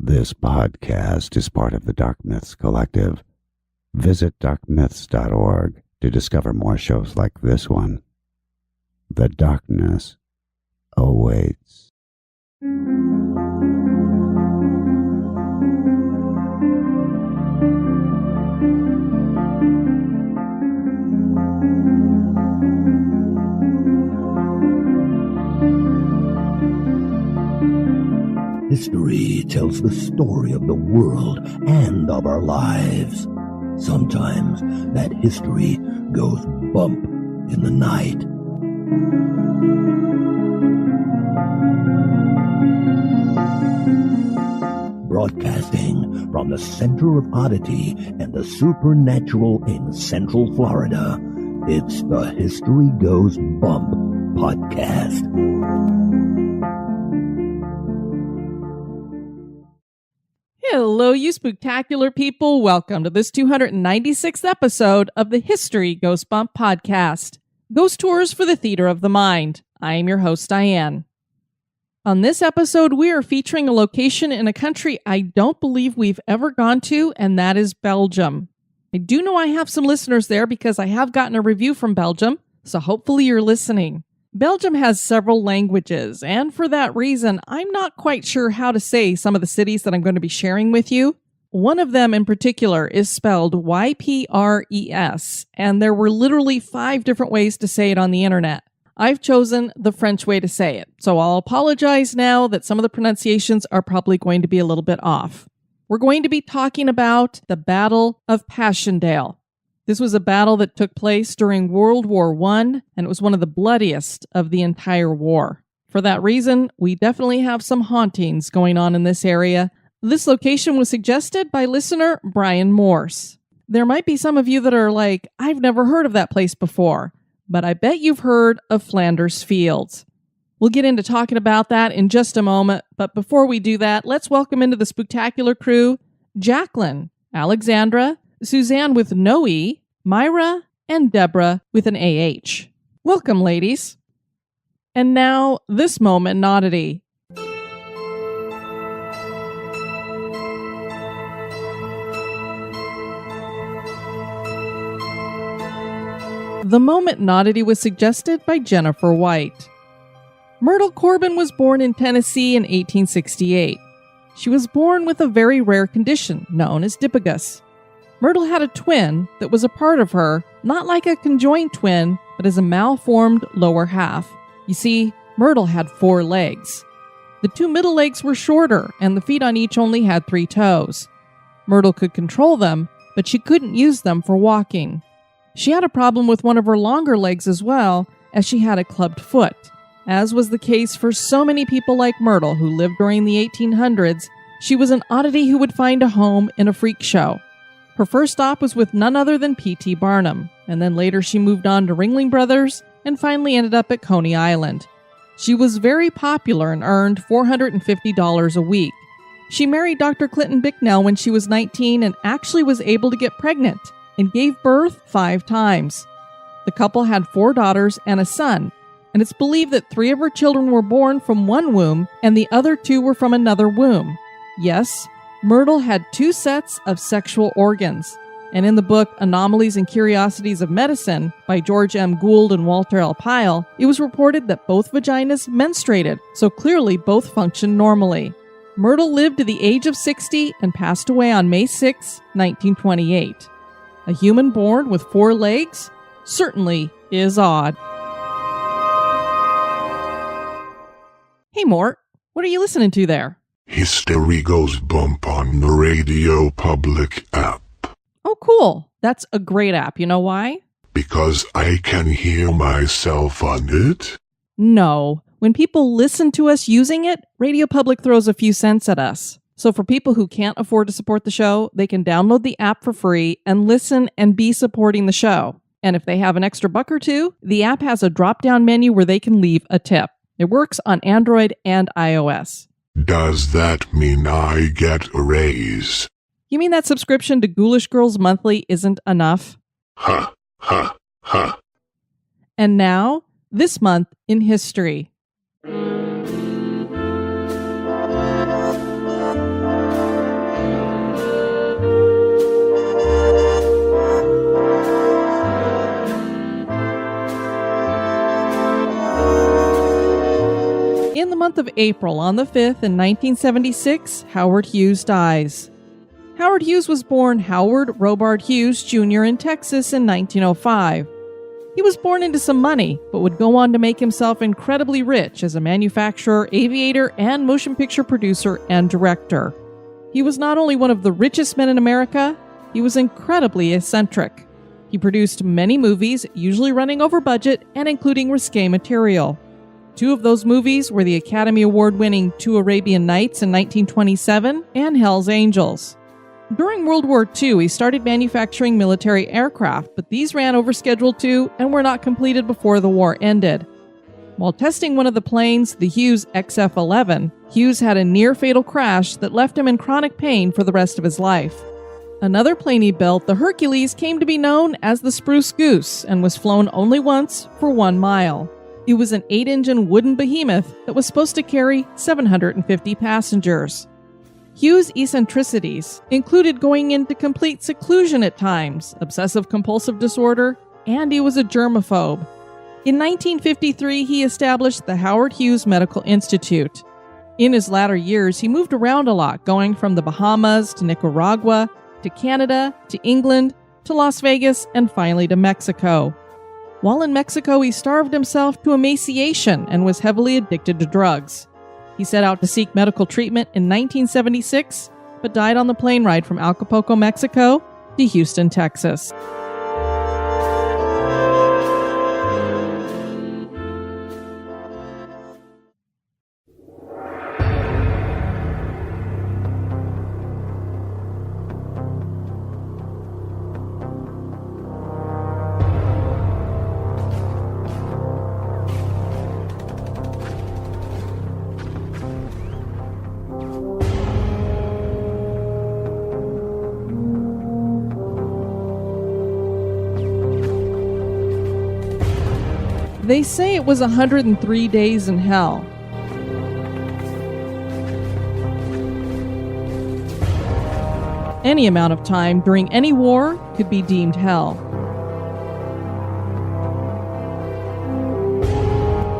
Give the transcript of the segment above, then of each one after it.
This podcast is part of the Dark Myths Collective. Visit darkmyths.org to discover more shows like this one. The darkness awaits. History tells the story of the world and of our lives. Sometimes that history goes bump in the night. Broadcasting from the center of Oddity and the supernatural in Central Florida, it's the History Goes Bump podcast. Hello, you spooktacular people. Welcome to this 296th episode of the History Goes Bump podcast. Ghost Tours for the Theater of the Mind. I am your host, Diane. On this episode, we are featuring a location in a country I don't believe we've ever gone to, and that is Belgium. I do know I have some listeners there because I have gotten a review from Belgium, so hopefully you're listening. Belgium has several languages, and for that reason, I'm not quite sure how to say some of the cities that I'm going to be sharing with you. One of them in particular is spelled Y-P-R-E-S, and there were literally 5 different ways to say it on the internet. I've chosen the French way to say it, so I'll apologize now that some of the pronunciations are probably going to be a little bit off. We're going to be talking about the Battle of Passchendaele. This was a battle that took place during World War I, and it was one of the bloodiest of the entire war. For that reason, we definitely have some hauntings going on in this area. This location was suggested by listener Brian Morse. There might be some of you that are like, I've never heard of that place before, but I bet you've heard of Flanders Fields. We'll get into talking about that in just a moment, but before we do that, let's welcome into the spooktacular crew Jacqueline, Alexandra, Suzanne with no E, Myra, and Deborah with an AH. Welcome, ladies. And now, this moment in Oddity. The moment in Oddity was suggested by Jennifer White. Myrtle Corbin was born in Tennessee in 1868. She was born with a very rare condition known as diphagus. Myrtle had a twin that was a part of her, not like a conjoined twin, but as a malformed lower half. You see, Myrtle had 4 legs. The 2 middle legs were shorter, and the feet on each only had 3 toes. Myrtle could control them, but she couldn't use them for walking. She had a problem with one of her longer legs as well, as she had a clubbed foot. As was the case for so many people like Myrtle who lived during the 1800s, she was an oddity who would find a home in a freak show. Her first stop was with none other than P.T. Barnum, and then later she moved on to Ringling Brothers and finally ended up at Coney Island. She was very popular and earned $450 a week. She married Dr. Clinton Bicknell when she was 19 and actually was able to get pregnant and gave birth 5 times. The couple had 4 daughters and a son, and it's believed that 3 of her children were born from one womb and the other 2 were from another womb. Yes, Myrtle had 2 sets of sexual organs, and in the book Anomalies and Curiosities of Medicine by George M. Gould and Walter L. Pyle, it was reported that both vaginas menstruated, so clearly both functioned normally. Myrtle lived to the age of 60 and passed away on May 6, 1928. A human born with 4 legs certainly is odd. Hey Mort, what are you listening to there? History Goes Bump on the Radio Public app. Oh, cool. That's a great app. You know why? Because I can hear myself on it? No. When people listen to us using it, Radio Public throws a few cents at us. So for people who can't afford to support the show, they can download the app for free and listen and be supporting the show. And if they have an extra $1 or $2, the app has a drop-down menu where they can leave a tip. It works on Android and iOS. Does that mean I get a raise? You mean that subscription to Ghoulish Girls Monthly isn't enough? Ha, ha, ha. And now, this month in history. month of April, on the 5th in 1976, Howard Hughes dies. Howard Hughes was born Howard Robard Hughes Jr. in Texas in 1905. He was born into some money, but would go on to make himself incredibly rich as a manufacturer, aviator, and motion picture producer and director. He was not only one of the richest men in America, he was incredibly eccentric. He produced many movies, usually running over budget and including risque material. 2 of those movies were the Academy Award-winning 2 Arabian Nights in 1927 and Hell's Angels. During World War II, he started manufacturing military aircraft, but these ran over schedule too and were not completed before the war ended. While testing one of the planes, the Hughes XF-11, Hughes had a near-fatal crash that left him in chronic pain for the rest of his life. Another plane he built, the Hercules, came to be known as the Spruce Goose and was flown only once for 1 mile. It was an 8-engine wooden behemoth that was supposed to carry 750 passengers. Hughes' eccentricities included going into complete seclusion at times, obsessive-compulsive disorder, and he was a germaphobe. In 1953, he established the Howard Hughes Medical Institute. In his latter years, he moved around a lot, going from the Bahamas to Nicaragua, to Canada, to England, to Las Vegas, and finally to Mexico. While in Mexico, he starved himself to emaciation and was heavily addicted to drugs. He set out to seek medical treatment in 1976, but died on the plane ride from Acapulco, Mexico to Houston, Texas. They say it was 103 days in hell. Any amount of time during any war could be deemed hell.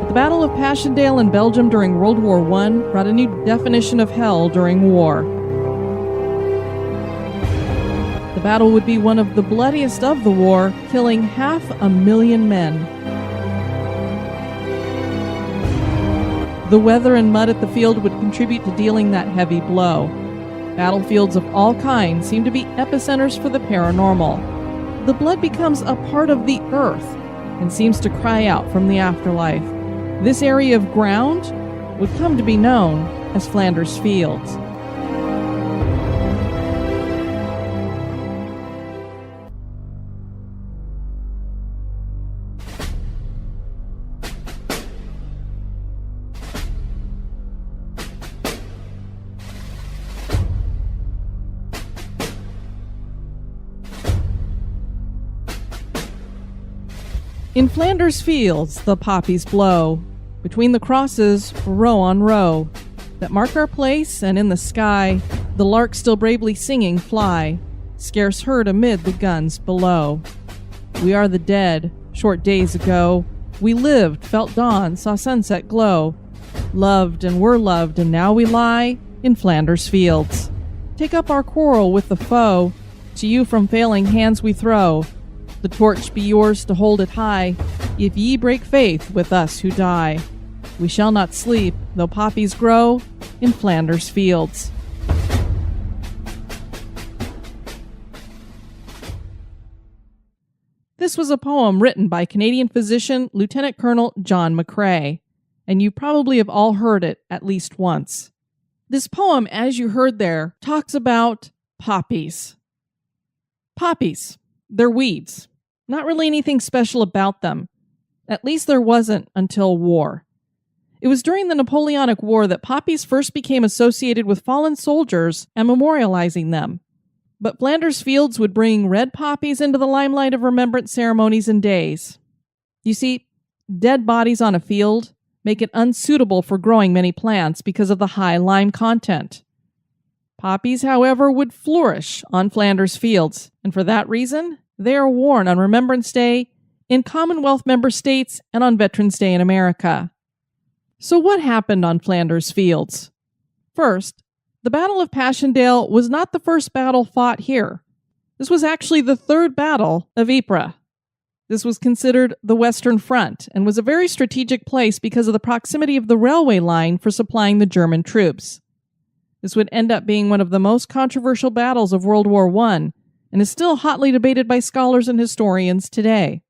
The Battle of Passchendaele in Belgium during World War I brought a new definition of hell during war. The battle would be one of the bloodiest of the war, killing 500,000 men. The weather and mud at the field would contribute to dealing that heavy blow. Battlefields of all kinds seem to be epicenters for the paranormal. The blood becomes a part of the earth and seems to cry out from the afterlife. This area of ground would come to be known as Flanders Fields. In Flanders Fields, the poppies blow. Between the crosses, row on row, that mark our place, and in the sky, the larks still bravely singing fly, scarce heard amid the guns below. We are the dead, short days ago. We lived, felt dawn, saw sunset glow. Loved and were loved, and now we lie in Flanders Fields. Take up our quarrel with the foe. To you from failing hands we throw. The torch be yours to hold it high, if ye break faith with us who die. We shall not sleep, though poppies grow, in Flanders Fields. This was a poem written by Canadian physician Lieutenant Colonel John McCrae, and you probably have all heard it at least once. This poem, as you heard there, talks about poppies. Poppies, they're weeds. Not really anything special about them. At least there wasn't until war. It was during the Napoleonic War that poppies first became associated with fallen soldiers and memorializing them. But Flanders Fields would bring red poppies into the limelight of remembrance ceremonies and days. You see, dead bodies on a field make it unsuitable for growing many plants because of the high lime content. Poppies, however, would flourish on Flanders Fields, and for that reason, they are worn on Remembrance Day in Commonwealth member states and on Veterans Day in America. So what happened on Flanders Fields? First, the Battle of Passchendaele was not the first battle fought here. This was actually the third battle of Ypres. This was considered the Western Front and was a very strategic place because of the proximity of the railway line for supplying the German troops. This would end up being one of the most controversial battles of World War I and is still hotly debated by scholars and historians today.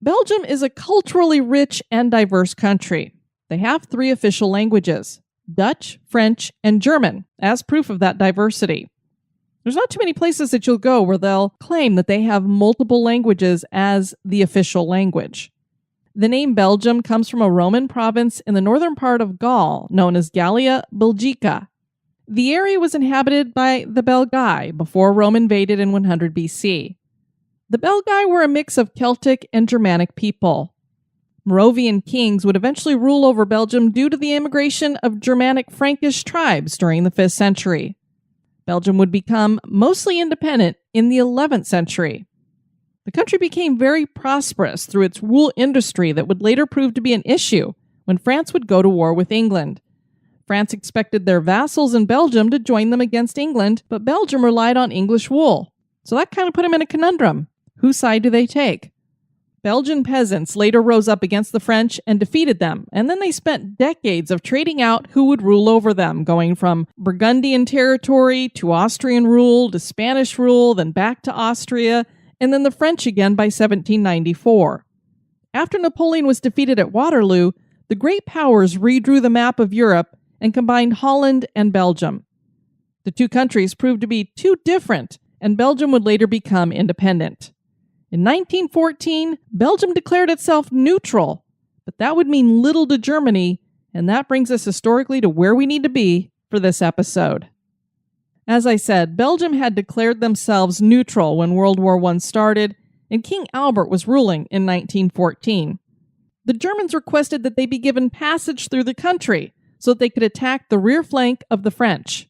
Belgium is a culturally rich and diverse country. They have 3 official languages: Dutch, French, and German, as proof of that diversity. There's not too many places that you'll go where they'll claim that they have multiple languages as the official language. The name Belgium comes from a Roman province in the northern part of Gaul, known as Gallia Belgica. The area was inhabited by the Belgae before Rome invaded in 100 BC. The Belgae were a mix of Celtic and Germanic people. Moravian kings would eventually rule over Belgium due to the immigration of Germanic Frankish tribes during the 5th century. Belgium would become mostly independent in the 11th century. The country became very prosperous through its wool industry that would later prove to be an issue when France would go to war with England. France expected their vassals in Belgium to join them against England, but Belgium relied on English wool. So that kind of put them in a conundrum. Whose side do they take? Belgian peasants later rose up against the French and defeated them, and then they spent decades of trading out who would rule over them, going from Burgundian territory to Austrian rule to Spanish rule, then back to Austria, and then the French again by 1794. After Napoleon was defeated at Waterloo, the great powers redrew the map of Europe and combined Holland and Belgium. The 2 countries proved to be too different, and Belgium would later become independent. In 1914, Belgium declared itself neutral, but that would mean little to Germany, and that brings us historically to where we need to be for this episode. As I said, Belgium had declared themselves neutral when World War I started, and King Albert was ruling in 1914. The Germans requested that they be given passage through the country so that they could attack the rear flank of the French.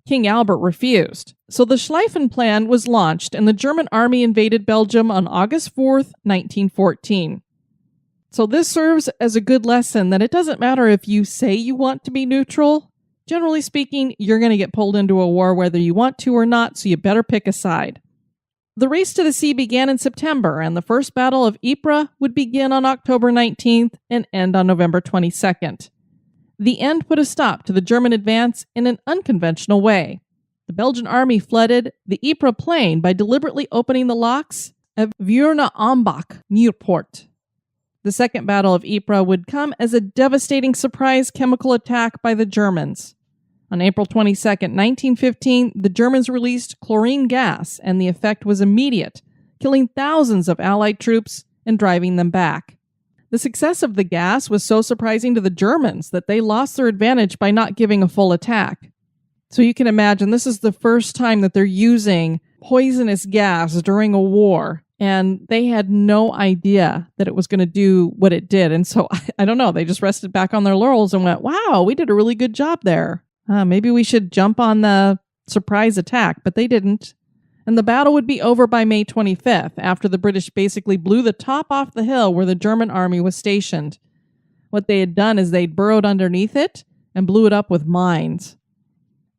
King Albert refused, so the Schlieffen Plan was launched and the German army invaded Belgium on August 4th, 1914. So this serves as a good lesson that it doesn't matter if you say you want to be neutral. Generally speaking, you're going to get pulled into a war whether you want to or not, so you better pick a side. The race to the sea began in September, and the first Battle of Ypres would begin on October 19th and end on November 22nd. The end put a stop to the German advance in an unconventional way. The Belgian army flooded the Ypres plain by deliberately opening the locks of Vuurne-Ambach near Port. The Second Battle of Ypres would come as a devastating surprise chemical attack by the Germans. On April 22, 1915, the Germans released chlorine gas, and the effect was immediate, killing thousands of Allied troops and driving them back. The success of the gas was so surprising to the Germans that they lost their advantage by not giving a full attack. So you can imagine this is the first time that they're using poisonous gas during a war, and they had no idea that it was going to do what it did. And so, I don't know, they just rested back on their laurels and went, wow, we did a really good job there. Maybe we should jump on the surprise attack, but they didn't. And the battle would be over by May 25th, after the British basically blew the top off the hill where the German army was stationed. What they had done is they'd burrowed underneath it and blew it up with mines.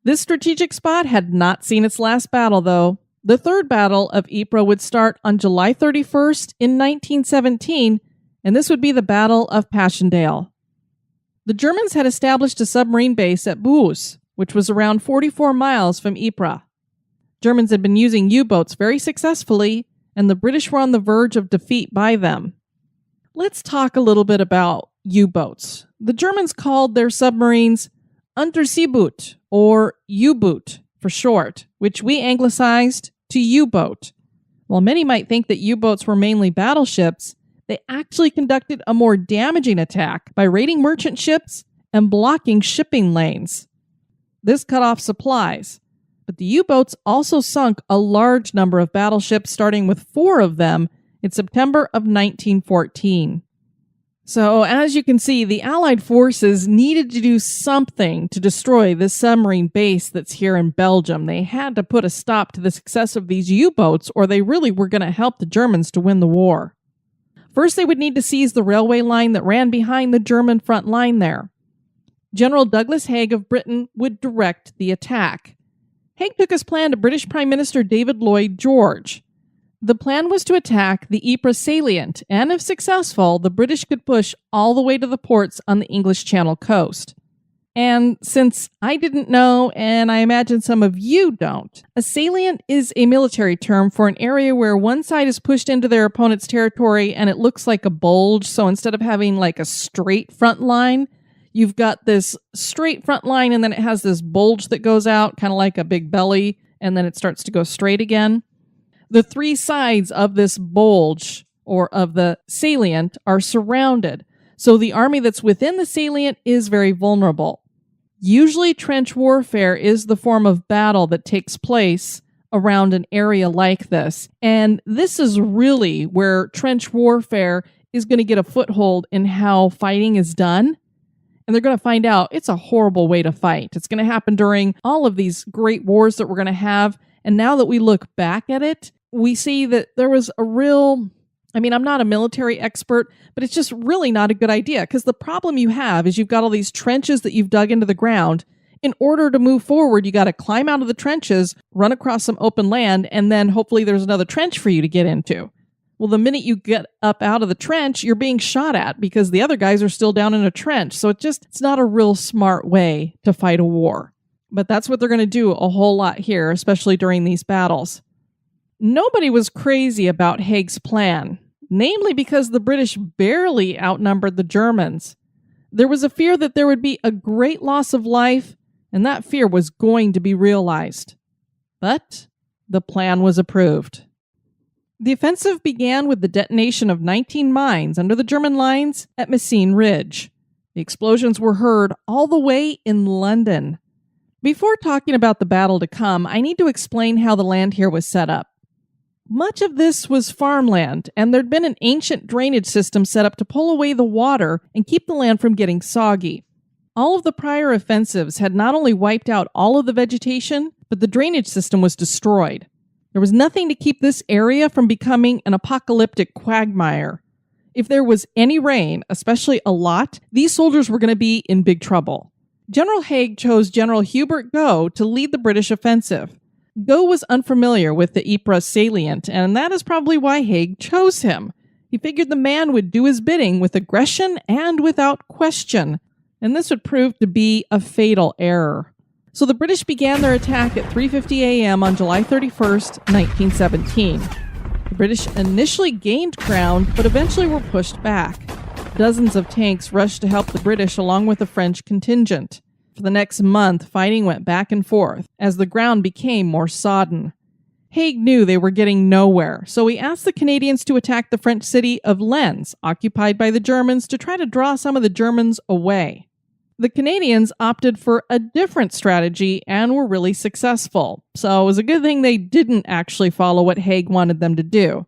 This strategic spot had not seen its last battle, though. The Third Battle of Ypres would start on July 31st in 1917, and this would be the Battle of Passchendaele. The Germans had established a submarine base at Buus, which was around 44 miles from Ypres. Germans had been using U-boats very successfully, and the British were on the verge of defeat by them. Let's talk a little bit about U-boats. The Germans called their submarines Unterseeboot, or U-boot for short, which we anglicized to U-boat. While many might think that U-boats were mainly battleships, they actually conducted a more damaging attack by raiding merchant ships and blocking shipping lanes. This cut off supplies, but the U-boats also sunk a large number of battleships, starting with 4 of them in September of 1914. So, as you can see, the Allied forces needed to do something to destroy this submarine base that's here in Belgium. They had to put a stop to the success of these U-boats, or they really were going to help the Germans to win the war. First, they would need to seize the railway line that ran behind the German front line there. General Douglas Haig of Britain would direct the attack. Haig took his plan to British Prime Minister David Lloyd George. The plan was to attack the Ypres salient, and if successful, the British could push all the way to the ports on the English Channel coast. And since I didn't know, and I imagine some of you don't, a salient is a military term for an area where one side is pushed into their opponent's territory and it looks like a bulge. So instead of having like a straight front line, you've got this straight front line and then it has this bulge that goes out, kind of like a big belly, and then it starts to go straight again. The three sides of this bulge, or of the salient, are surrounded. So the army that's within the salient is very vulnerable. Usually trench warfare is the form of battle that takes place around an area like this. And this is really where trench warfare is going to get a foothold in how fighting is done. And they're going to find out it's a horrible way to fight. It's going to happen during all of these great wars that we're going to have. And now that we look back at it, we see that there was a real... I'm not a military expert, but it's just really not a good idea, because the problem you have is you've got all these trenches that you've dug into the ground. In order to move forward, you got to climb out of the trenches, run across some open land, and then hopefully there's another trench for you to get into. Well, the minute you get up out of the trench, you're being shot at because the other guys are still down in a trench. So it's not a real smart way to fight a war. But that's what they're going to do a whole lot here, especially during these battles. Nobody was crazy about Haig's plan, namely because the British barely outnumbered the Germans. There was a fear that there would be a great loss of life, and that fear was going to be realized. But the plan was approved. The offensive began with the detonation of 19 mines under the German lines at Messines Ridge. The explosions were heard all the way in London. Before talking about the battle to come, I need to explain how the land here was set up. Much of this was farmland, and there'd been an ancient drainage system set up to pull away the water and keep the land from getting soggy. All of the prior offensives had not only wiped out all of the vegetation, but the drainage system was destroyed. There was nothing to keep this area from becoming an apocalyptic quagmire. If there was any rain, especially a lot, these soldiers were going to be in big trouble. General Haig chose General Hubert Gough to lead the British offensive. Gough was unfamiliar with the Ypres salient, and that is probably why Haig chose him. He figured the man would do his bidding with aggression and without question, and this would prove to be a fatal error. So the British began their attack at 3:50 a.m. on July 31st, 1917. The British initially gained ground, but eventually were pushed back. Dozens of tanks rushed to help the British along with the French contingent. For the next month, fighting went back and forth as the ground became more sodden. Haig knew they were getting nowhere, so he asked the Canadians to attack the French city of Lens, occupied by the Germans, to try to draw some of the Germans away. The Canadians opted for a different strategy and were really successful, so it was a good thing they didn't actually follow what Haig wanted them to do.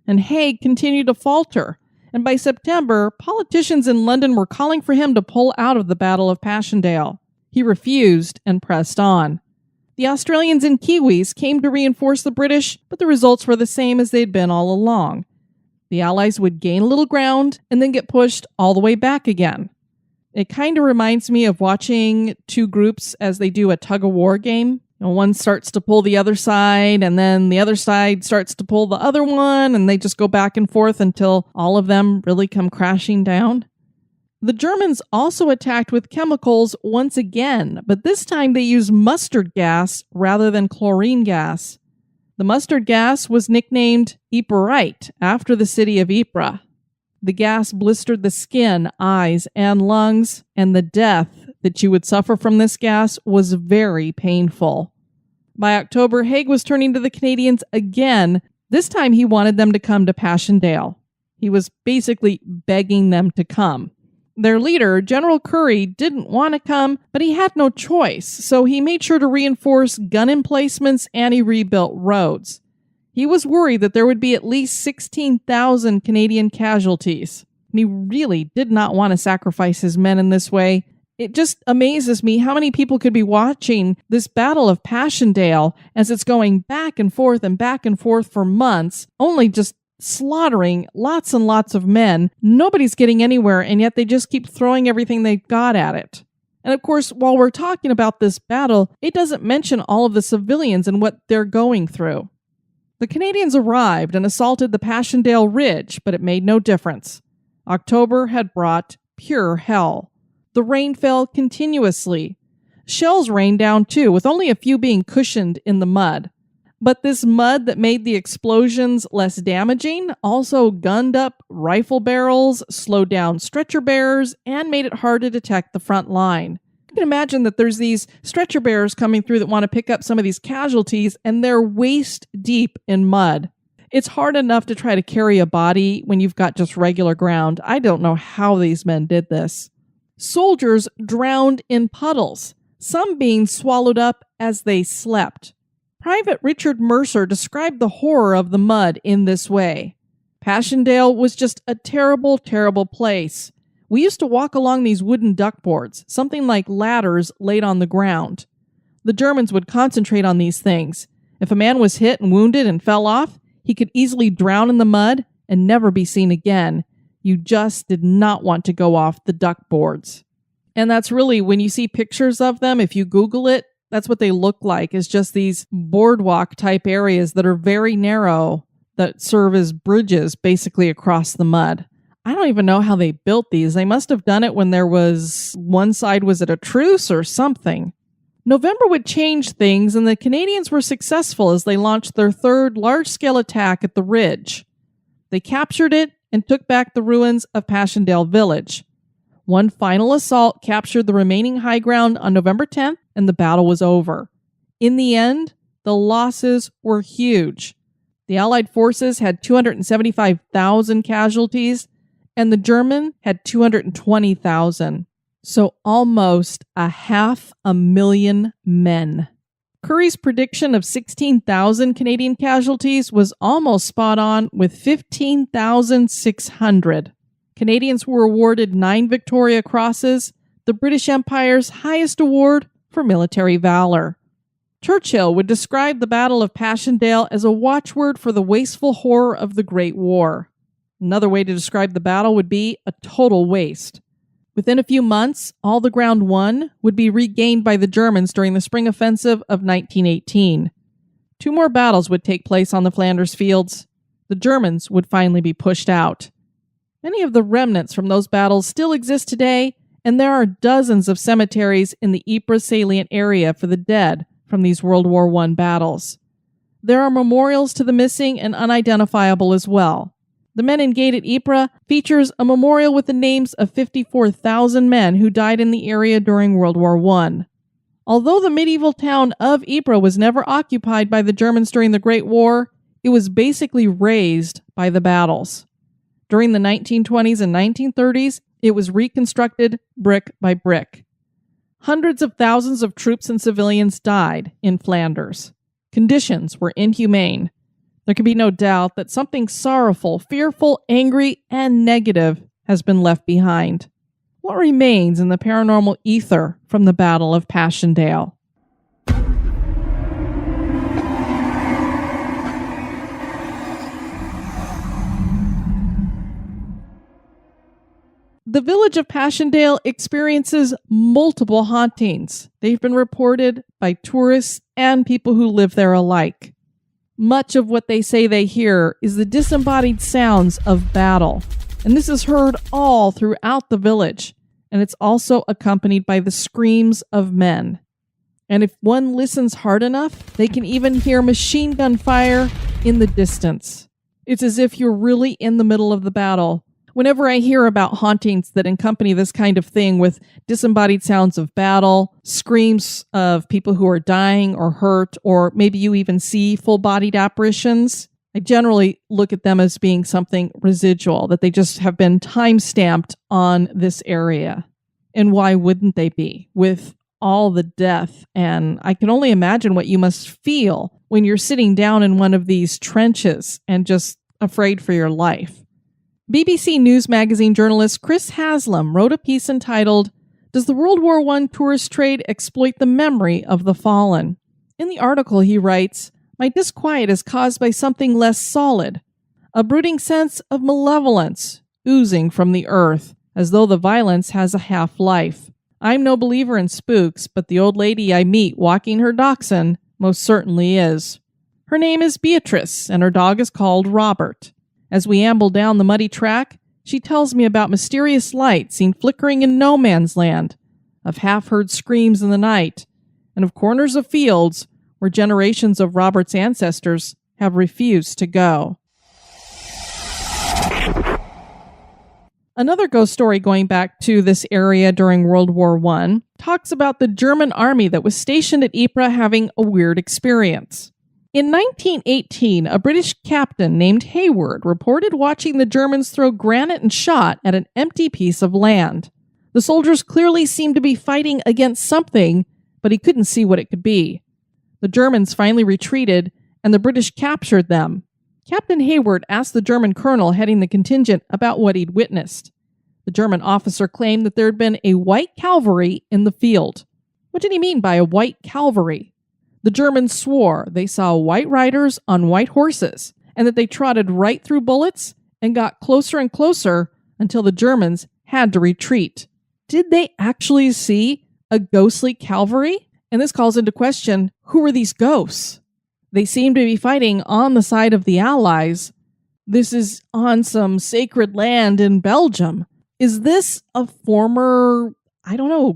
And Haig continued to falter, and by September, politicians in London were calling for him to pull out of the Battle of Passchendaele. He refused and pressed on. The Australians and Kiwis came to reinforce the British, but the results were the same as they'd been all along. The Allies would gain a little ground and then get pushed all the way back again. It kind of reminds me of watching two groups as they do a tug-of-war game. One starts to pull the other side, and then the other side starts to pull the other one, and they just go back and forth until all of them really come crashing down. The Germans also attacked with chemicals once again, but this time they used mustard gas rather than chlorine gas. The mustard gas was nicknamed Yperite after the city of Ypres. The gas blistered the skin, eyes, and lungs, and the death that you would suffer from this gas was very painful. By October, Haig was turning to the Canadians again. This time he wanted them to come to Passchendaele. He was basically begging them to come. Their leader, General Currie, didn't want to come, but he had no choice, so he made sure to reinforce gun emplacements and he rebuilt roads. He was worried that there would be at least 16,000 Canadian casualties. And he really did not want to sacrifice his men in this way. It just amazes me how many people could be watching this Battle of Passchendaele as it's going back and forth for months, only just slaughtering lots and lots of men. Nobody's getting anywhere, and yet they just keep throwing everything they've got at it. And of course, while we're talking about this battle, it doesn't mention all of the civilians and what they're going through. The Canadians arrived and assaulted the Passchendaele Ridge, but it made no difference. October had brought pure hell. The rain fell continuously. Shells rained down too, with only a few being cushioned in the mud. But this mud that made the explosions less damaging also gunned up rifle barrels, slowed down stretcher bearers, and made it hard to detect the front line. You can imagine that there's these stretcher bearers coming through that want to pick up some of these casualties, and they're waist deep in mud. It's hard enough to try to carry a body when you've got just regular ground. I don't know how these men did this. Soldiers drowned in puddles, some being swallowed up as they slept. Private Richard Mercer described the horror of the mud in this way. Passchendaele was just a terrible, terrible place. We used to walk along these wooden duckboards, something like ladders laid on the ground. The Germans would concentrate on these things. If a man was hit and wounded and fell off, he could easily drown in the mud and never be seen again. You just did not want to go off the duckboards. And that's really, when you see pictures of them, if you Google it, that's what they look like, is just these boardwalk type areas that are very narrow that serve as bridges basically across the mud. I don't even know how they built these. They must have done it when there was one side was at a truce or something. November would change things, and the Canadians were successful as they launched their third large-scale attack at the ridge. They captured it and took back the ruins of Passchendaele village. One final assault captured the remaining high ground on November 10th, and the battle was over. In the end, the losses were huge. The Allied forces had 275,000 casualties, and the German had 220,000. So almost 500,000 men. Curry's prediction of 16,000 Canadian casualties was almost spot on, with 15,600. Canadians were awarded 9 Victoria Crosses, the British Empire's highest award for military valor. Churchill would describe the Battle of Passchendaele as a watchword for the wasteful horror of the Great War. Another way to describe the battle would be a total waste. Within a few months, all the ground won would be regained by the Germans during the spring offensive of 1918. 2 more battles would take place on the Flanders Fields. The Germans would finally be pushed out. Many of the remnants from those battles still exist today, and there are dozens of cemeteries in the Ypres salient area for the dead from these World War I battles. There are memorials to the missing and unidentifiable as well. The Men in Gate at Ypres features a memorial with the names of 54,000 men who died in the area during World War I. Although the medieval town of Ypres was never occupied by the Germans during the Great War, it was basically razed by the battles. During the 1920s and 1930s, it was reconstructed brick by brick. Hundreds of thousands of troops and civilians died in Flanders. Conditions were inhumane. There can be no doubt that something sorrowful, fearful, angry, and negative has been left behind. What remains in the paranormal ether from the Battle of Passchendaele? The village of Passchendaele experiences multiple hauntings. They've been reported by tourists and people who live there alike. Much of what they say they hear is the disembodied sounds of battle, and this is heard all throughout the village, and it's also accompanied by the screams of men. And if one listens hard enough, they can even hear machine gun fire in the distance. It's as if you're really in the middle of the battle. Whenever I hear about hauntings that accompany this kind of thing with disembodied sounds of battle, screams of people who are dying or hurt, or maybe you even see full-bodied apparitions, I generally look at them as being something residual, that they just have been time-stamped on this area. And why wouldn't they be? With all the death, and I can only imagine what you must feel when you're sitting down in one of these trenches and just afraid for your life. BBC News Magazine journalist Chris Haslam wrote a piece entitled, "Does the World War I tourist trade exploit the memory of the fallen?" In the article he writes, "My disquiet is caused by something less solid. a brooding sense of malevolence oozing from the earth, as though the violence has a half-life. I'm no believer in spooks, but the old lady I meet walking her dachshund most certainly is. Her name is Beatrice, and her dog is called Robert. As we amble down the muddy track, she tells me about mysterious lights seen flickering in no man's land, of half-heard screams in the night, and of corners of fields where generations of Robert's ancestors have refused to go. Another ghost story going back to this area during World War I talks about the German army that was stationed at Ypres having a weird experience. In 1918, a British captain named Hayward reported watching the Germans throw granite and shot at an empty piece of land. The soldiers clearly seemed to be fighting against something, but he couldn't see what it could be. The Germans finally retreated, and the British captured them. Captain Hayward asked the German colonel heading the contingent about what he'd witnessed. The German officer claimed that there had been a white cavalry in the field. What did he mean by a white cavalry? The Germans swore they saw white riders on white horses, and that they trotted right through bullets and got closer and closer until the Germans had to retreat. Did they actually see a ghostly cavalry? And this calls into question, who are these ghosts? They seem to be fighting on the side of the Allies. This is on some sacred land in Belgium. Is this a former,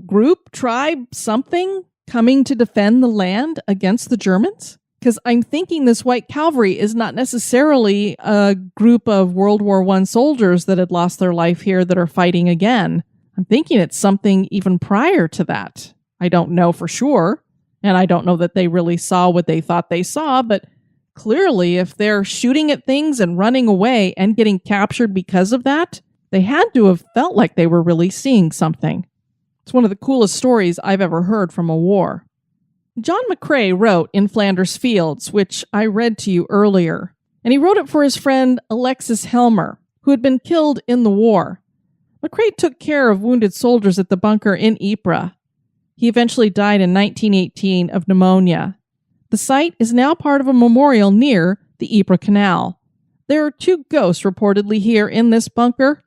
group, tribe, something coming to defend the land against the Germans? Because I'm thinking this white cavalry is not necessarily a group of World War I soldiers that had lost their life here that are fighting again. I'm thinking it's something even prior to that. I don't know for sure. And I don't know that they really saw what they thought they saw, but clearly if they're shooting at things and running away and getting captured because of that, they had to have felt like they were really seeing something. It's one of the coolest stories I've ever heard from a war. John McCrae wrote in Flanders Fields, which I read to you earlier, and he wrote it for his friend Alexis Helmer, who had been killed in the war. McCrae took care of wounded soldiers at the bunker in Ypres. He eventually died in 1918 of pneumonia. The site is now part of a memorial near the Ypres Canal. There are 2 ghosts reportedly here in this bunker.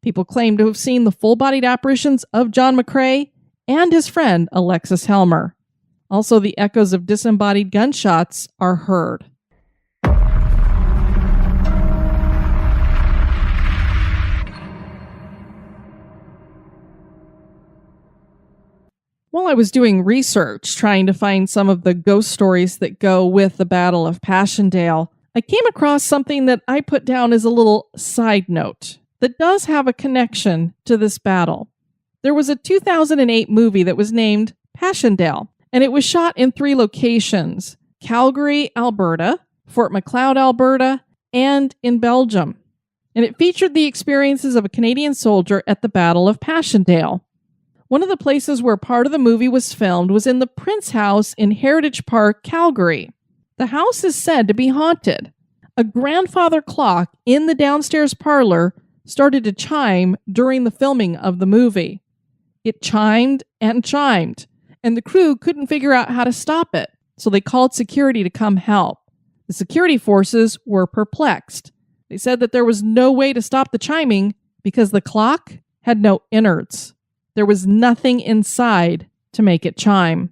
People claim to have seen the full-bodied apparitions of John McCrae and his friend Alexis Helmer. Also, the echoes of disembodied gunshots are heard. While I was doing research, trying to find some of the ghost stories that go with the Battle of Passchendaele, I came across something that I put down as a little side note that does have a connection to this battle. There was a 2008 movie that was named Passchendaele, and it was shot in 3 locations: Calgary, Alberta, Fort Macleod, Alberta, and in Belgium. And it featured the experiences of a Canadian soldier at the Battle of Passchendaele. One of the places where part of the movie was filmed was in the Prince House in Heritage Park, Calgary. The house is said to be haunted. A grandfather clock in the downstairs parlor started to chime during the filming of the movie. It chimed, and the crew couldn't figure out how to stop it, so they called security to come help. The security forces were perplexed. They said that there was no way to stop the chiming because the clock had no innards. There was nothing inside to make it chime.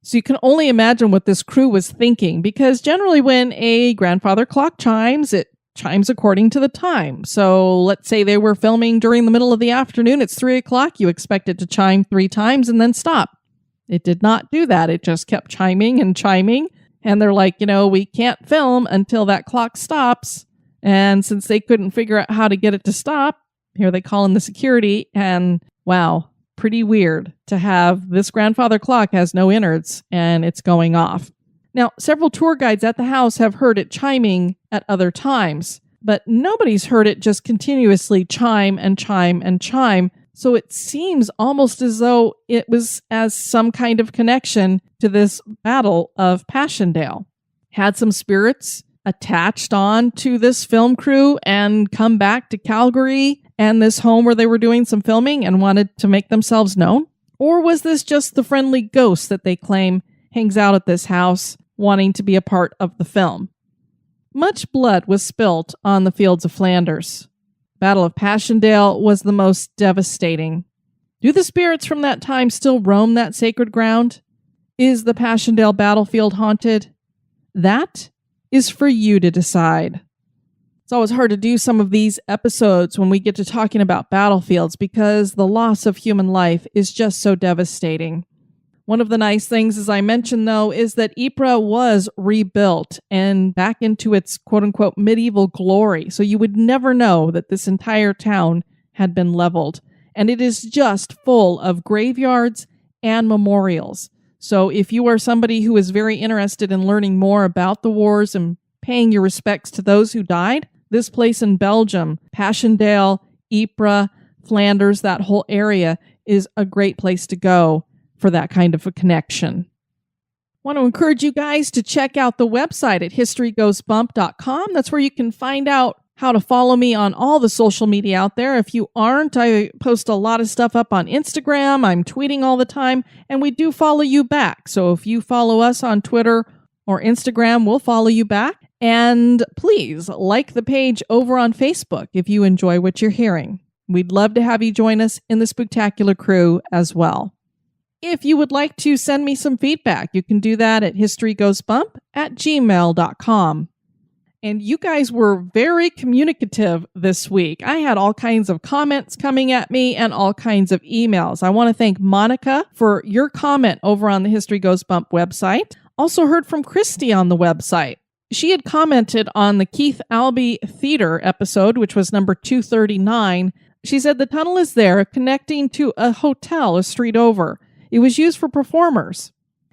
So you can only imagine what this crew was thinking, because generally when a grandfather clock chimes, it chimes according to the time. So let's say they were filming during the middle of the afternoon, it's 3 o'clock, you expect it to chime 3 times and then stop. It did not do that. It just kept chiming and chiming. And they're like, we can't film until that clock stops. And since they couldn't figure out how to get it to stop, here they call in the security, and wow. Pretty weird to have this grandfather clock has no innards and it's going off. Now, several tour guides at the house have heard it chiming at other times, but nobody's heard it just continuously chime and chime and chime. So it seems almost as though it was as some kind of connection to this Battle of Passchendaele. Had some spirits attached on to this film crew and come back to Calgary and this home where they were doing some filming and wanted to make themselves known? Or was this just the friendly ghost that they claim hangs out at this house wanting to be a part of the film? Much blood was spilt on the fields of Flanders. Battle of Passchendaele was the most devastating. Do the spirits from that time still roam that sacred ground? Is the Passchendaele battlefield haunted? That is for you to decide. It's always hard to do some of these episodes when we get to talking about battlefields because the loss of human life is just so devastating. One of the nice things, as I mentioned, though, is that Ypres was rebuilt and back into its quote-unquote medieval glory, so you would never know that this entire town had been leveled. And it is just full of graveyards and memorials. So if you are somebody who is very interested in learning more about the wars and paying your respects to those who died, this place in Belgium, Passchendaele, Ypres, Flanders, that whole area is a great place to go for that kind of a connection. I want to encourage you guys to check out the website at historygoesbump.com. That's where you can find out how to follow me on all the social media out there. If you aren't, I post a lot of stuff up on Instagram. I'm tweeting all the time, and we do follow you back. So if you follow us on Twitter or Instagram, we'll follow you back. And please like the page over on Facebook if you enjoy what you're hearing. We'd love to have you join us in the Spooktacular crew as well. If you would like to send me some feedback, you can do that at historygoesbump@gmail.com. And you guys were very communicative this week. I had all kinds of comments coming at me and all kinds of emails. I want to thank Monica for your comment over on the History Goes Bump website. Also heard from Christy on the website. She had commented on the Keith Albee Theater episode, which was number 239. She said the tunnel is there connecting to a hotel a street over. It was used for performers,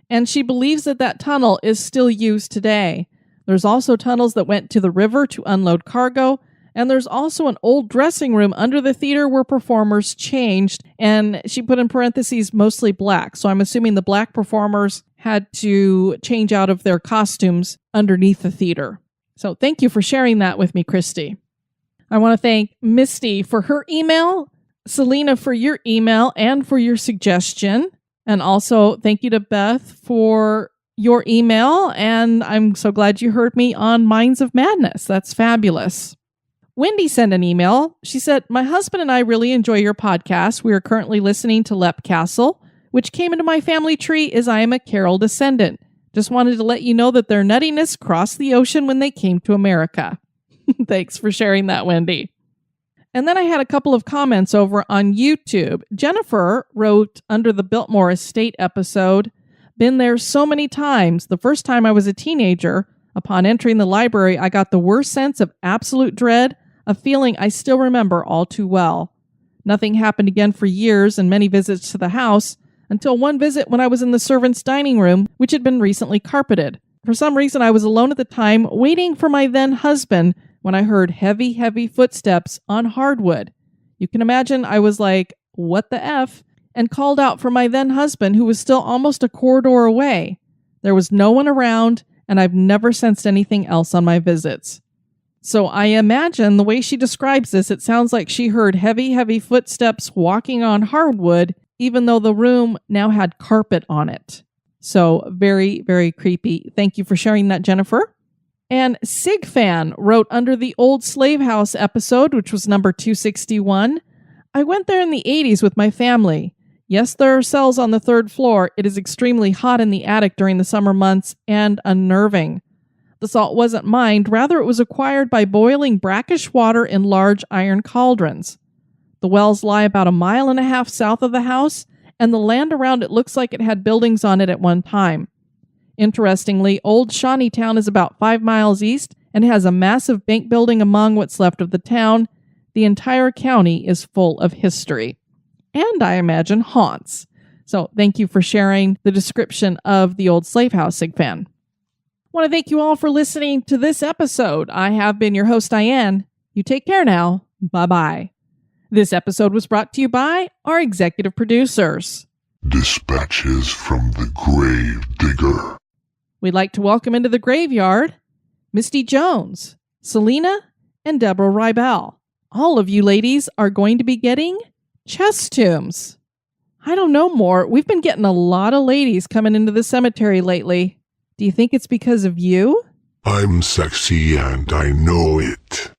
and she believes that that tunnel is still used today. There's also tunnels that went to the river to unload cargo, and there's also an old dressing room under the theater where performers changed, and she put in parentheses mostly black, so I'm assuming the black performers had to change out of their costumes underneath the theater. So thank you for sharing that with me, Christy. I want to thank Misty for her email, Selena for your email and for your suggestion. And also, thank you to Beth for your email, and I'm so glad you heard me on Minds of Madness. That's fabulous. Wendy sent an email. She said, my husband and I really enjoy your podcast. We are currently listening to Lep Castle, which came into my family tree as I am a Carroll descendant. Just wanted to let you know that their nuttiness crossed the ocean when they came to America. Thanks for sharing that, Wendy. And then I had a couple of comments over on YouTube. Jennifer wrote under the Biltmore Estate episode, been there so many times. The first time I was a teenager, upon entering the library, I got the worst sense of absolute dread, a feeling I still remember all too well. Nothing happened again for years and many visits to the house, until one visit when I was in the servants' dining room, which had been recently carpeted. For some reason, I was alone at the time, waiting for my then husband, when I heard heavy, heavy footsteps on hardwood. You can imagine I was like, what the F? And called out for my then husband, who was still almost a corridor away. There was no one around, and I've never sensed anything else on my visits. So I imagine the way she describes this, it sounds like she heard heavy, heavy footsteps walking on hardwood, even though the room now had carpet on it. So very, very creepy. Thank you for sharing that, Jennifer. And Sigfan wrote under the Old Slave House episode, which was number 261, I went there in the 80s with my family. Yes, there are cells on the third floor. It is extremely hot in the attic during the summer months and unnerving. The salt wasn't mined, rather it was acquired by boiling brackish water in large iron cauldrons. The wells lie about 1.5 miles south of the house, and the land around it looks like it had buildings on it at one time. Interestingly, Old Shawneetown is about 5 miles east and has a massive bank building among what's left of the town. The entire county is full of history. And I imagine haunts. So thank you for sharing the description of the Old Slave House, Sigfan. I want to thank you all for listening to this episode. I have been your host, Diane. You take care now. Bye-bye. This episode was brought to you by our executive producers. Dispatches from the Grave Digger. We'd like to welcome into the graveyard Misty Jones, Selena, and Deborah Rybel. All of you ladies are going to be getting chest tombs. I don't know, Mort. We've been getting a lot of ladies coming into the cemetery lately. Do you think it's because of you? I'm sexy and I know it.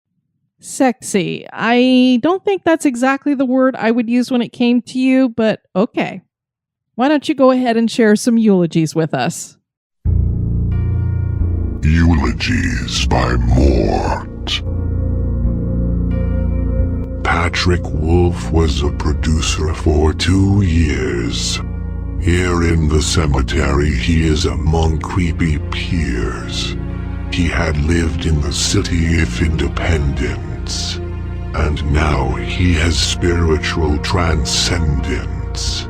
Sexy. I don't think that's exactly the word I would use when it came to you, but okay. Why don't you go ahead and share some eulogies with us? Eulogies by Mort. Patrick Wolf was a producer for 2 years. Here in the cemetery he is among creepy peers. He had lived in the city of Independence, and now he has spiritual transcendence.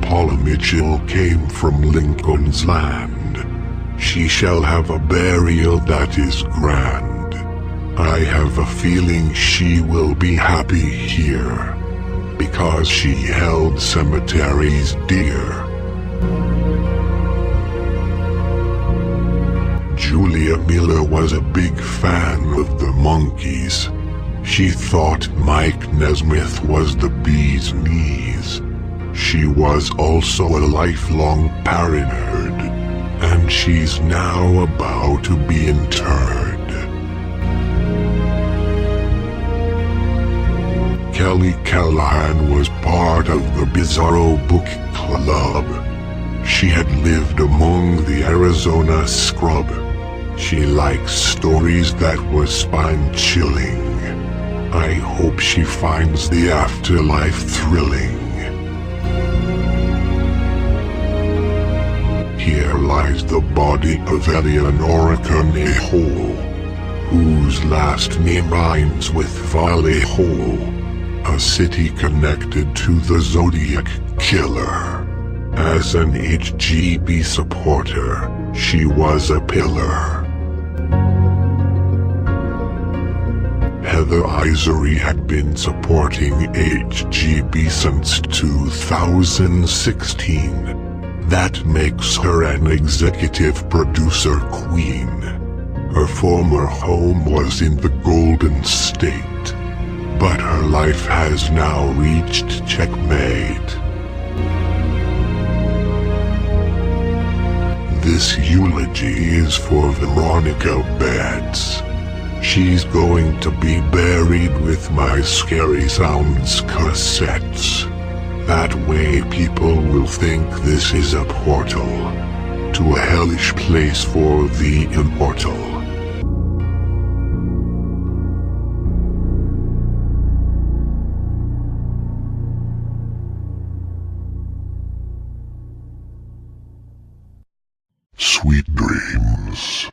Paula Mitchell came from Lincoln's land. She shall have a burial that is grand. I have a feeling she will be happy here, because she held cemeteries dear. Julia Miller was a big fan of the Monkees. She thought Mike Nesmith was the bee's knees. She was also a lifelong paranerd, and she's now about to be interred. Kelly Callahan was part of the Bizarro Book Club. She had lived among the Arizona scrub. She likes stories that were spine-chilling. I hope she finds the afterlife thrilling. Here lies the body of Eleanor Conejo, whose last name rhymes with Vallejo, a city connected to the Zodiac Killer. As an HGB supporter, she was a pillar. Heather Isery had been supporting HGB since 2016. That makes her an executive producer queen. Her former home was in the Golden State, but her life has now reached checkmate. This eulogy is for Veronica Betts. She's going to be buried with my Scary Sounds cassettes. That way people will think this is a portal to a hellish place for the immortal. Sweet dreams.